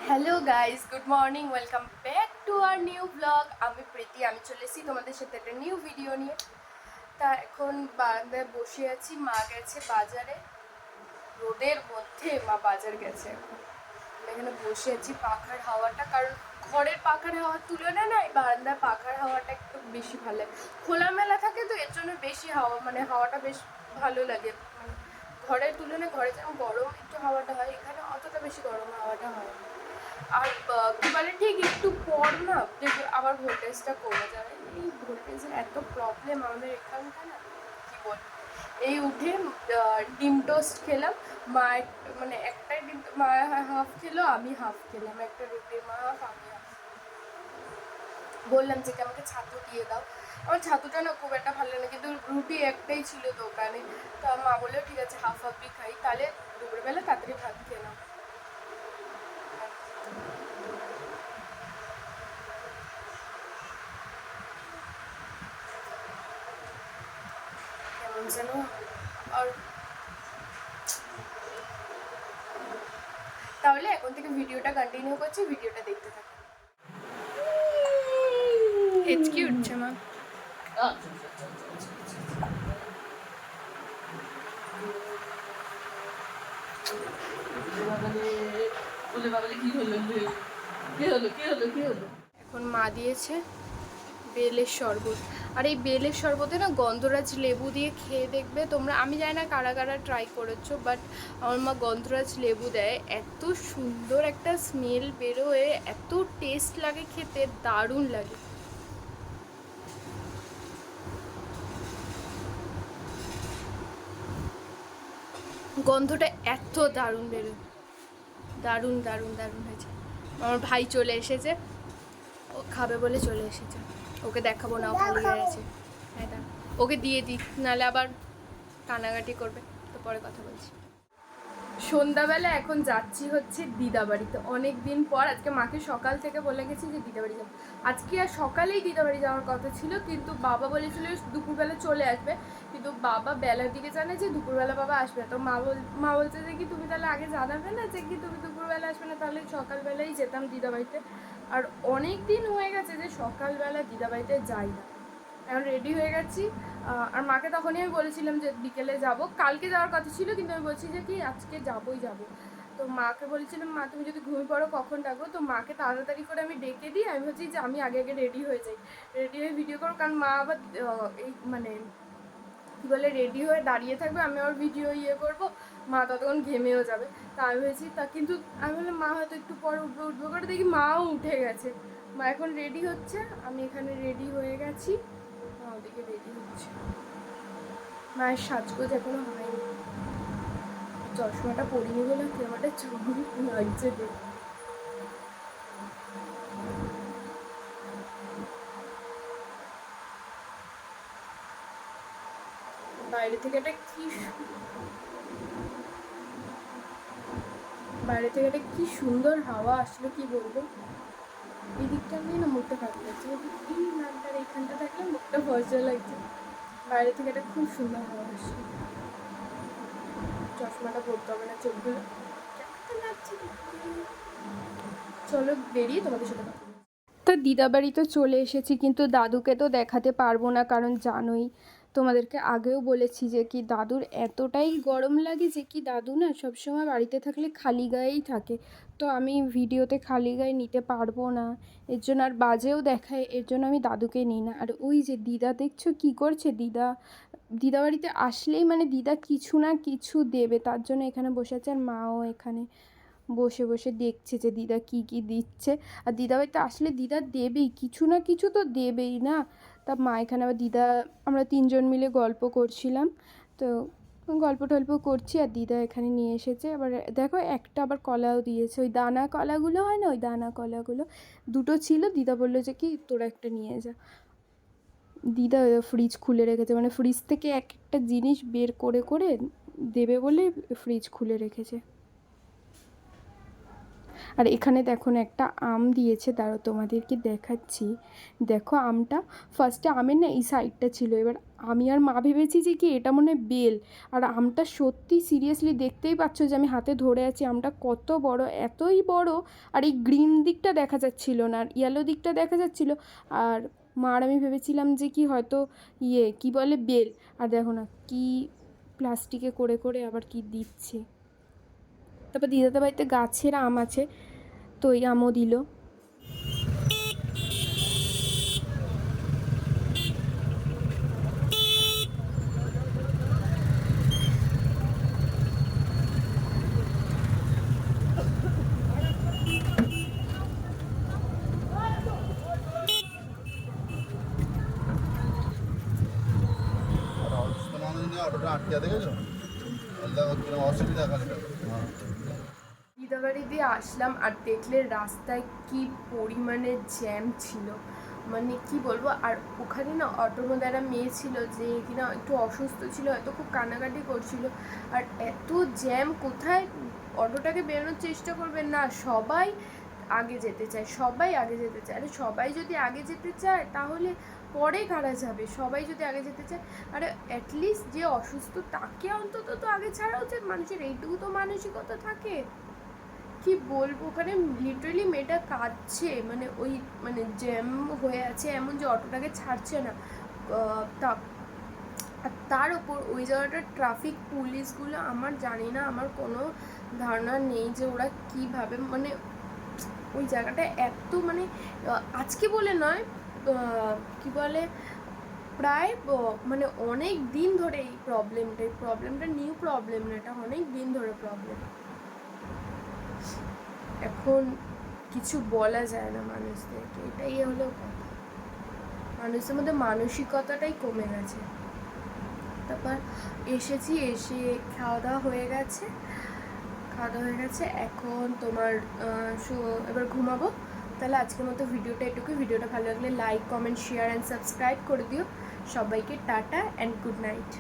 Hello guys, good morning, welcome back to our new blog. আমি প্রীতি, আমি চলে এসেছি তোমাদের সাথে একটা নিউ ভিডিও নিয়ে। তা এখন বারান্দায় বসে আছি, মা গেছে বাজারে। রোদের মধ্যে মা বাজার গেছে। এখন আমি এখানে বসে আছি পাখার হাওয়াটা, কারণ ঘরের পাখার হাওয়ার তুলনায় না এই বারান্দার পাখার হাওয়াটা একটু বেশি ভালো লাগে। খোলামেলা থাকে তো এর জন্য বেশি হাওয়া, মানে হাওয়াটা বেশ ভালো লাগে। মানে ঘরের তুলনায় ঘরে যেমন গরম একটু হাওয়াটা হয়, এখানে অতটা বেশি গরম হাওয়াটা হয় না। আর কি বলে, ঠিক একটু পর না দেখবে আবার ভোল্টেজটা কমে যাবে। এই ভোল্টেজের এত প্রবলেম আমাদের এখানটা না, কি বল। এই উঠে ডিম টোস্ট খেলাম। মা মানে একটাই ডিম, মা হাফ খেলো, আমি হাফ খেলাম। একটা রুটি মা হাফ, আমি হাফ। বললাম যে কি আমাকে ছাতু দিয়ে দাও। আমার ছাতুটা না খুব একটা ভালো লাগে, কিন্তু রুটি একটাই ছিল দোকানে। তো মা বললো ঠিক আছে হাফ হাফই খাই, তাহলে দুপুরবেলা তাড়াতাড়ি ভাত খেয়ে নাও। কেমন যেন। আর তাহলে এখন থেকে ভিডিওটা কন্টিনিউ করছি, ভিডিওটা দেখতে থাকুন। হেঁচকি উঠছে মা। এখন মা দিয়েছে বেলের শরবত। আর এই বেলের শরবতে না গন্ধরাজ লেবু দিয়ে খেয়ে দেখবে তোমরা। আমি জানি না কারা কারা ট্রাই করেছো, বাট আমার মা গন্ধরাজ লেবু দেয়, এত সুন্দর একটা স্মেল বেরোয়, এত টেস্ট লাগে খেতে, দারুণ লাগে। গন্ধটা এত দারুণ বেরোয়, দারুণ দারুণ দারুণ হয়েছে। আমার ভাই চলে এসেছে, ও খাবে বলে চলে এসেছে। ওকে দেখাবো না, ও খালি গেছে। হ্যাঁ দাঁড়া, ওকে দিয়ে দিই, নাহলে আবার কানাকাটি করবে। তো পরে কথা বলছি। সন্ধ্যাবেলা এখন যাচ্ছি হচ্ছে দিদা বাড়িতে। অনেক দিন পর আজকে মাকে সকাল থেকে বলে গেছি যে দিদা বাড়ি যাবো। আজকে আর সকালেই দিদা বাড়ি যাওয়ার কথা ছিল, কিন্তু বাবা বলেছিল দুপুরবেলা চলে আসবে। কিন্তু বাবা বেলার দিকে জানে যে দুপুরবেলা বাবা আসবে। তো মা বলছে যে কি তুমি তাহলে আগে জানাবে না যে কি তুমি দুপুরবেলা আসবে না, তাহলে সকালবেলাই যেতাম দিদা বাড়িতে। আর অনেক দিন হয়ে গেছে যে সকালবেলা দিদা বাড়িতে যাই না। এখন রেডি হয়ে গেছি। আর মাকে তখনই আমি বলেছিলাম যে বিকেলে যাব, কালকে যাওয়ার কথা ছিল, কিন্তু আমি বলছি যে কি আজকে যাবই যাব। তো মাকে বলেছিলাম মা তুমি যদি ঘুমিয়ে পড়ো কখন ডাকবো। তো মাকে তাড়াতাড়ি করে আমি ডেকে দিই, আমি ভাবছি যে আমি আগে আগে রেডি হয়ে যাই, রেডি হয়ে ভিডিও করো, কারণ মা আবার এই মানে কী বলে রেডি হয়ে দাঁড়িয়ে থাকবে, আমি আবার ভিডিও করবো, মা ততক্ষণ ঘেমেও যাবে। তা আমি ভেবেছি কিন্তু আমি বললাম মা হয়তো একটু পরে উঠবে করে, দেখি মাও উঠে গেছে। মা এখন রেডি হচ্ছে, আমি এখানে রেডি হয়ে গেছি, মা ওদিকে রেডি হচ্ছে। মায়ের সাজগোজ এখনো হয়নি, চশমাটা পরিয়ে গেলে কেমন একটা চোখ লাগছে দেখে। বাইরে থেকে একটা কি সুন্দর হাওয়া আসলো, কি বলবো। এই দিকটা নিয়ে না মুখটা খারাপ লাগছে, এই নামটার এইখানটা থাকলে মুখটা ভরসা লাগছে। বাইরে থেকে একটা খুব সুন্দর হাওয়া আসলো। চশমাটা পরতে হবে না, চোখগুলো কেমন লাগছে। চলো বেরিয়ে তোমাদের সাথে কথা বলি। তো দিদাবাড়ি তো চলে এসেছি, কিন্তু দাদুকে তো দেখাতে পারবো না, কারণ জানোই তোমাদেরকে আগেও বলেছি যে কি দাদুর এতটাই গরম লাগে যে কি দাদু না সবসময় বাড়িতে থাকলে খালি গায়েই থাকে। তো আমি ভিডিওতে খালি গায়ে নিতে পারবো না, এর জন্য আর বাজেও দেখায়, এর জন্য আমি দাদুকে নিই না। আর ওই যে দিদা দেখছো কি করছে, দিদা বাড়িতে আসলেই মানে দিদা কিছু না কিছু দেবে, তার জন্য এখানে বসে আছে। আর মাও এখানে বসে বসে দেখছে যে দিদা কি কি দিচ্ছে। আর দিদা বাড়িতে আসলে দিদা দেবেই, কিছু না কিছু তো দেবেই না। তা মা এখানে আবার আমরা তিনজন মিলে গল্প করছিলাম, তো গল্প টল্প করছি, আর দিদা এখানে নিয়ে এসেছে। আবার দেখো একটা আবার কলাও দিয়েছে, ওই দানা কলাগুলো হয় না, ওই দানা কলাগুলো দুটো ছিল। দিদা বললো যে কি তোরা একটা নিয়ে যা। দিদা ফ্রিজ খুলে রেখেছে, মানে ফ্রিজ থেকে এক একটা জিনিস বের করে করে দেবে বলে ফ্রিজ খুলে রেখেছে। আর এখানে দেখো না একটা আম দিয়েছে, দাঁড়াও তোমাদেরকে দেখাচ্ছি। দেখো আমটা, ফার্স্টে আমের না এই সাইডটা ছিল, এবার আমি আর মা ভেবেছি যে কি এটা মনে হয় বেল। আর আমটা সত্যি সিরিয়াসলি দেখতেই পাচ্ছ যে আমি হাতে ধরে আছি, আমটা কত বড়, এতই বড়। আর এই গ্রিন দিকটা দেখা যাচ্ছিল না, আর ইয়েলো দিকটা দেখা যাচ্ছিল। আর মা আর আমি ভেবেছিলাম যে কি হয়তো কি বলে বেল। আর দেখো না কি প্লাস্টিকে করে করে আবার কি দিচ্ছে। তারপর দিদাদের বাড়িতে গাছের আম আছে, তো ওই আমও দিল। দিদাবাড়ি দিয়ে আসলাম আর দেখলে রাস্তায় কি পরিমাণে জ্যাম ছিল, মানে কি বলবো। আর ওখানে না অটোর মধ্যে একটা মেয়ে ছিল যে কিনা একটু অসুস্থ ছিল, হয়তো খুব কান্নাকাটি করছিল। আর এত জ্যাম, কোথায় অটোটাকে বেরোনোর চেষ্টা করবেন না, সবাই আগে যেতে চায়, সবাই আগে যেতে চায়। আরে সবাই যদি আগে যেতে চায় তাহলে পরে কারা যাবে? সবাই যদি আগে যেতে চায়, আরে অ্যাটলিস্ট যে অসুস্থ তাকে অন্তত তো আগে ছাড়া উচিত। মানুষের এইটুকু তো মানসিকতা থাকে। কি বলবো, ওখানে লিটারেলি মেয়েটা কাঁদছে, মানে ওই মানে জ্যাম হয়ে আছে এমন যে অটোটাকে ছাড়ছে না। তা আর তার ওপর ওই জায়গাটার ট্রাফিক পুলিশগুলো, আমার জানি না, আমার কোনো ধারণা নেই যে ওরা কীভাবে, মানে ওই জায়গাটা এত মানে আজকে বলে নয়, কি বলে প্রায় মানে অনেক দিন ধরে এই প্রবলেমটা নিউ প্রবলেম না, এটা অনেক দিন ধরে প্রবলেম। এখন কিছু বলা যায় না মানুষদেরকে, এটাই হলো কথা। মানুষের মধ্যে মানসিকতাটাই কমে গেছে। তারপর এসেছি, এসে খাওয়া দাওয়া হয়ে গেছে, এখন তোমার এবার ঘুমাবো। তাহলে আজকের মতো ভিডিওটা এটুকুই। ভিডিওটা ভালো লাগলে like, comment, share and subscribe করে দিও। সবাইকে টাটা অ্যান্ড গুড নাইট।